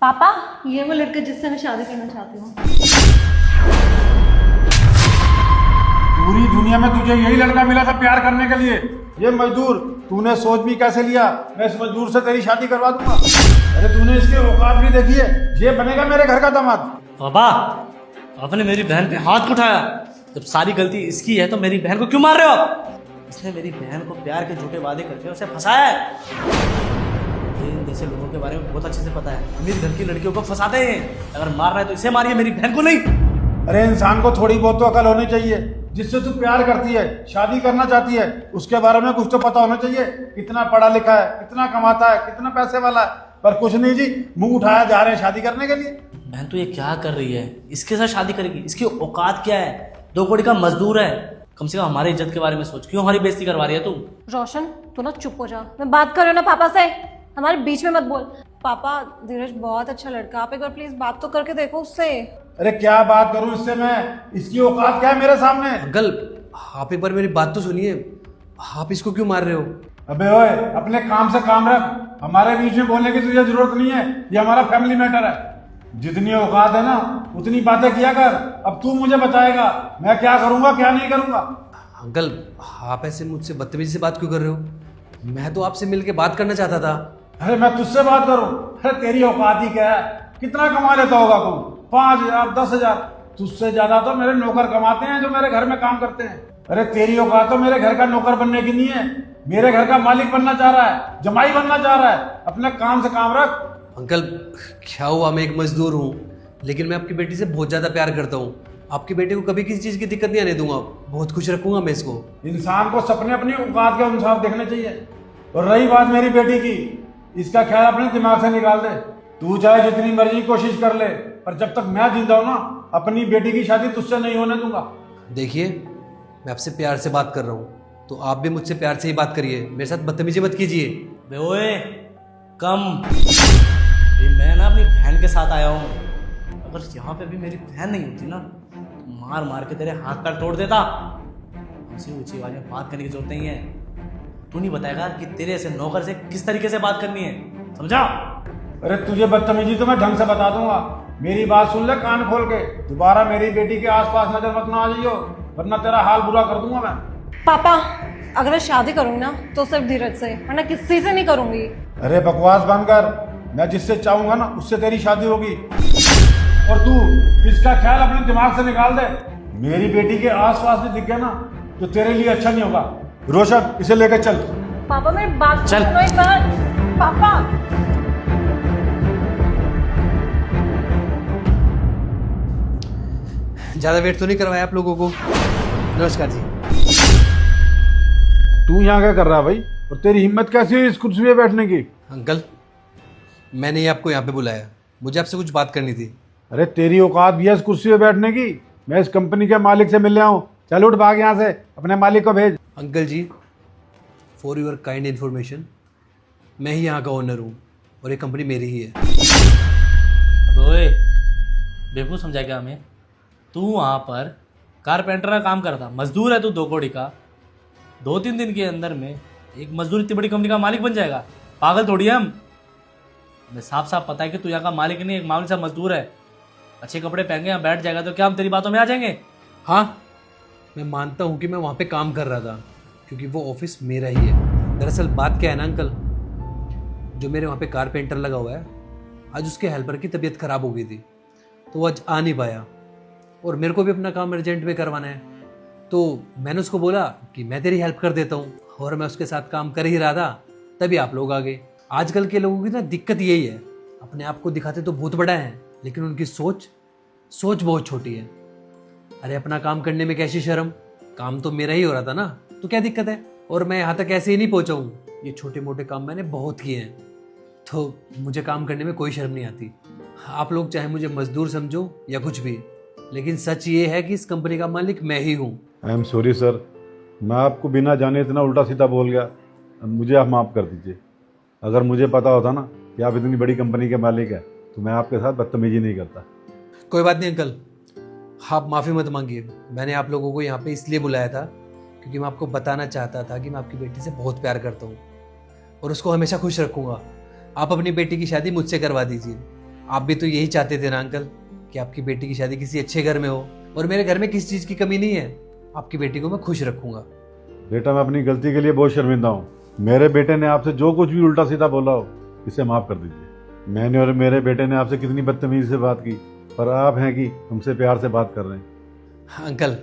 पापा, ये वो लड़का जिससे मैं शादी करना चाहती हूँ। पूरी दुनिया में तुझे यही लड़का मिला था प्यार करने के लिए। ये मजदूर तूने सोच भी कैसे लिया मैं इस मजदूर से तेरी शादी करवा दूंगा। अरे तूने इसके औकात भी देखी है, ये बनेगा मेरे घर का दामाद। पापा, आपने मेरी बहन पे हाथ उठाया। जब सारी गलती इसकी है तो मेरी बहन को क्यों मार रहे हो आप? इसने मेरी बहन को प्यार के झूठे वादे करके उसे फंसाया है। मुझे इन जैसे लोगों के बारे में बहुत अच्छे से पता है। अमीर घर की लड़कियों को फंसाते हैं। अगर मार रहा है तो इसे मारिए, मेरी बहन को नहीं। अरे इंसान को थोड़ी बहुत तो अकल होनी चाहिए। जिससे तू प्यार करती है, शादी करना चाहती है, उसके बारे में कुछ तो पता होना चाहिए। कितना पढ़ा लिखा है, कितना कमाता है, कितना पैसे वाला है। पर कुछ नहीं जी, मुंह उठाया जा रहे हैं शादी करने के लिए। बहन तो ये क्या कर रही है? इसके साथ शादी करेगी? इसकी औकात क्या है? 2 कौड़ी का मजदूर है। कम से कम हमारी इज्जत के बारे में सोच। क्यों हमारी बेइज्जती करवा रही है तू? रोशन, तू ना चुप हो जा। मैं बात कर रही हूँ ना पापा से, हमारे बीच में मत बोल। पापा, धीरज बहुत अच्छा लड़का, आप एक बार प्लीज बात तो करके देखो उससे। अरे क्या बात करूं इससे मैं? इसकी औकात क्या है मेरे सामने? अंकल, आप एक बार मेरी बात तो सुनिए। आप इसको क्यों मार रहे हो? अबे ओए, अपने काम से काम रख। हमारे बीच में बोलने की तुझे जरूरत नहीं है। ये हमारा फैमिली मैटर है। जितनी औकात है ना उतनी बातें किया कर। अब तू मुझे बताएगा मैं क्या करूंगा क्या नहीं करूंगा। अंकल, आप ऐसे मुझसे बदतमीजी से बात क्यों कर रहे हो? मैं तो आपसे मिलके बात करना चाहता था। अरे मैं तुझसे बात करूं? अरे तेरी औकात ही क्या है? कितना कमा लेता होगा तू? 5,000 10,000? तुझसे ज्यादा तो मेरे नौकर कमाते हैं जो मेरे घर में काम करते हैं। अरे तेरी औकात तो मेरे घर का नौकर बनने की नहीं है। मेरे घर का मालिक बनना चाह रहा है, जमाई बनना चाह रहा है। अपने काम से काम रख। अंकल, क्या हुआ? मैं एक मजदूर हूँ, लेकिन मैं आपकी बेटी से बहुत ज़्यादा प्यार करता हूँ। आपकी बेटी को कभी किसी चीज़ की दिक्कत नहीं आने दूंगा। बहुत खुश रखूंगा मैं इसको। इंसान को सपने अपनी औकात के अनुसार देखने चाहिए। और रही बात मेरी बेटी की, इसका ख्याल अपने दिमाग से निकाल दे। तू चाहे जितनी मर्जी कोशिश कर ले, पर जब तक मैं जिंदा हूं ना, अपनी बेटी की शादी तुझसे नहीं होने दूंगा। देखिए, मैं आपसे प्यार से बात कर रहा हूँ, तो आप भी मुझसे प्यार से ही बात करिए। मेरे साथ बदतमीजी मत कीजिए। बे ओए, कम। मैं ना अपनी बहन के साथ आया हूँ। अगर यहाँ पे भी मेरी बहन नहीं होती ना, तो मार मार के तेरे हाथ पैर तोड़ देता। हमसे ऊंची आवाज में बात करने की जरूरत नहीं है। तू नहीं बताएगा कि तेरे ऐसे नौकर से किस तरीके से बात करनी है, समझा? अरे तुझे बदतमीजी तो मैं ढंग से बता दूंगा। मेरी बात सुन ले कान खोल के। दोबारा मेरी बेटी के आसपास नजर मत ना आ जाइयो, वरना तेरा हाल बुरा कर दूंगा मैं। पापा, अगर मैं शादी करूंगी ना तो सिर्फ धीरज से, वरना किसी से नहीं करूंगी। अरे बकवास बंद कर। मैं जिससे चाहूंगा ना उससे तेरी शादी होगी। और तू इसका ख्याल अपने दिमाग से निकाल दे। मेरी बेटी के आसपास भी दिख गया ना तो तेरे लिए अच्छा नहीं होगा। रोशन, इसे लेकर चल। पापा मेरी बात चल। सुनो एक बार। पापा, ज़्यादा वेट तो नहीं करवाया आप लोगों को? नमस्कार जी। तू यहाँ क्या कर रहा है भाई? और तेरी हिम्मत कैसी हुई इस कुर्सी पे बैठने की? अंकल, मैंने ही आपको यहाँ पे बुलाया। मुझे आपसे कुछ बात करनी थी। अरे तेरी औकात भी है इस कुर्सी पे बैठने की? मैं इस कंपनी के मालिक से मिलने आऊँ। चल उठ, भाग यहाँ से, अपने मालिक को भेज। Uncle ji, for your kind information, मैं ही यहाँ का ओनर हूँ और ये कंपनी मेरी ही है। अब ओए, बेवकूफ़ समझाएगा हमें? तू वहाँ पर कारपेंटर का काम करता, मजदूर है तू 2 कौड़ी का। 2-3 दिन के अंदर में एक मजदूर इतनी बड़ी कंपनी का मालिक बन जाएगा? पागल थोड़ी है हम। हमें साफ साफ पता है कि तू यहाँ का मालिक नहीं, एक मामूली सा मजदूर है। अच्छे कपड़े पहन के यहाँ बैठ जाएगा तो क्या हम तेरी बातों में आ जाएंगे? हाँ, मैं मानता हूँ कि मैं वहाँ पे काम कर रहा था, क्योंकि वो ऑफिस मेरा ही है। दरअसल बात क्या है ना अंकल, जो मेरे वहाँ पे कारपेंटर लगा हुआ है, आज उसके हेल्पर की तबीयत ख़राब हो गई थी, तो वो आज आ नहीं पाया। और मेरे को भी अपना काम अर्जेंट में करवाना है, तो मैंने उसको बोला कि मैं तेरी हेल्प कर देता हूँ। और मैं उसके साथ काम कर ही रहा था, तभी आप लोग आ गए। आजकल के लोगों की ना दिक्कत यही है, अपने आप को दिखाते तो बहुत बड़ा है, लेकिन उनकी सोच बहुत छोटी है। अरे अपना काम करने में कैसी शर्म? काम तो मेरा ही हो रहा था ना, तो क्या दिक्कत है? और मैं यहाँ तक ऐसे ही नहीं पहुँचा हूँ। ये छोटे मोटे काम मैंने बहुत किए हैं, तो मुझे काम करने में कोई शर्म नहीं आती। आप लोग चाहे मुझे मजदूर समझो या कुछ भी, लेकिन सच ये है कि इस कंपनी का मालिक मैं ही हूँ। आई एम सॉरी सर, मैं आपको बिना जाने इतना उल्टा सीधा बोल गया। मुझे आप माफ़ कर दीजिए। अगर मुझे पता होता ना कि आप इतनी बड़ी कंपनी के मालिक हैं तो मैं आपके साथ बदतमीजी नहीं करता। कोई बात नहीं अंकल, आप माफ़ी मत मांगिए। मैंने आप लोगों को यहाँ पे इसलिए बुलाया था क्योंकि मैं आपको बताना चाहता था कि मैं आपकी बेटी से बहुत प्यार करता हूँ और उसको हमेशा खुश रखूँगा। आप अपनी बेटी की शादी मुझसे करवा दीजिए। आप भी तो यही चाहते थे ना अंकल कि आपकी बेटी की शादी किसी अच्छे घर में हो, और मेरे घर में किसी चीज़ की कमी नहीं है। आपकी बेटी को मैं खुश रखूंगा। बेटा मैं अपनी गलती के लिए बहुत शर्मिंदा हूँ। मेरे बेटे ने आपसे जो कुछ भी उल्टा सीधा बोला हो इसे माफ़ कर दीजिए। मैंने और मेरे बेटे ने आपसे कितनी बदतमीजी से बात की, पर आप हैं कि हमसे प्यार से बात कर रहे हैं। हाँ, अंकल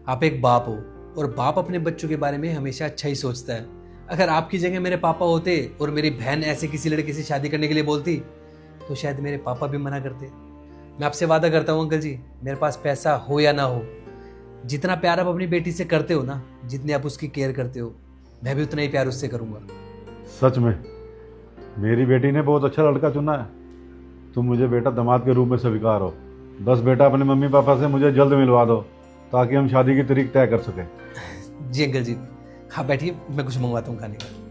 आप एक बाप हो, और बाप अपने बच्चों के बारे में हमेशा अच्छा ही सोचता है। अगर आपकी जगह मेरे पापा होते और मेरी बहन ऐसे किसी लड़के से शादी करने के लिए बोलती तो शायद मेरे पापा भी मना करते। मैं आपसे वादा करता हूँ अंकल जी, मेरे पास पैसा हो या ना हो, जितना प्यार आप अपनी बेटी से करते हो ना, जितने आप उसकी केयर करते हो, मैं भी उतना ही प्यार उससे करूँगा। सच में मेरी बेटी ने बहुत अच्छा लड़का चुना है। तुम मुझे बेटा दामाद के रूप में स्वीकार हो। बस बेटा अपने मम्मी पापा से मुझे जल्द मिलवा दो ताकि हम शादी की तारीख तय कर सकें। जी अंकल जी, हाँ बैठिए, मैं कुछ मंगवाता हूँ खाने का।